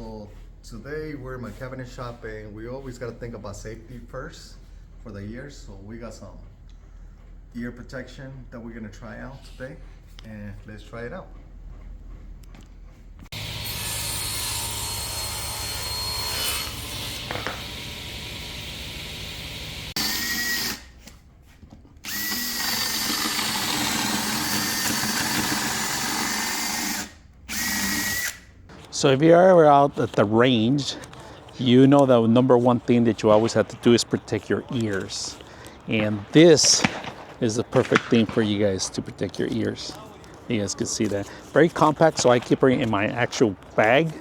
So today we're in my cabinet shop and we always got to think about safety first for the ears. So we got some ear protection that we're going to try out today, and let's try it out. So if you're ever out at the range, you know the number one thing that you always have to do is protect your ears. And this is the perfect thing for you guys to protect your ears. You guys can see that. Very compact, so I keep it in my actual bag.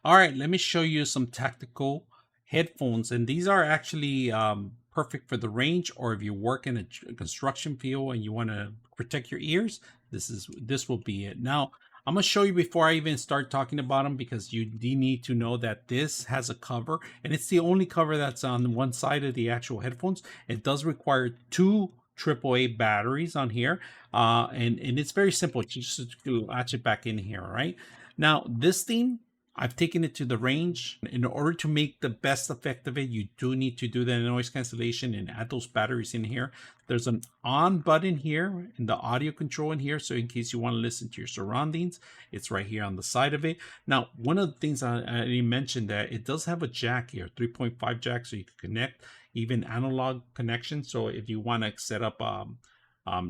All right, let me show you some tactical headphones, and these are actually perfect for the range, or if you work in a construction field and you want to protect your ears, this will be it. Now I'm gonna show you before I even start talking about them, because you need to know that this has a cover, and it's the only cover that's on one side of the actual headphones. It does require two AAA batteries on here, and it's very simple. You just latch it back in here. All right, now this thing, I've taken it to the range. In order to make the best effect of it, you do need to do the noise cancellation and add those batteries in here. There's an on button here in the audio control in here, so in case you want to listen to your surroundings, it's right here on the side of it. Now, one of the things I didn't mention, that it does have a jack here, 3.5 jack, so you can connect even analog connection. So if you want to set up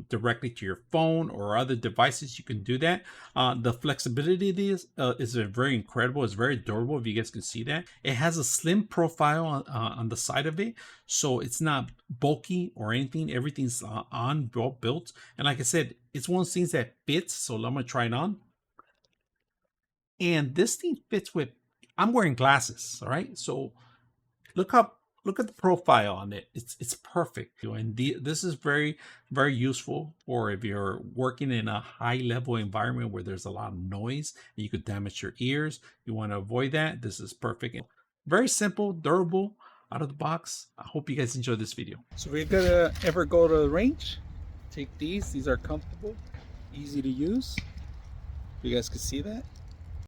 directly to your phone or other devices, you can do that. The flexibility of these is very incredible. It's very durable, if you guys can see that. It has a slim profile on the side of it, so it's not bulky or anything. Everything's well built, and like I said, it's one of those things that fits. So I'm gonna try it on, and this thing fits with, I'm wearing glasses, all right? So look at the profile on it. It's perfect, and this is very useful for if you're working in a high level environment where there's a lot of noise and you could damage your ears. You want to avoid that. This is perfect. Very simple, durable, out of the box. I hope you guys enjoyed this video. So if you're gonna ever go to the range, take these. These are comfortable, easy to use. You guys can see that.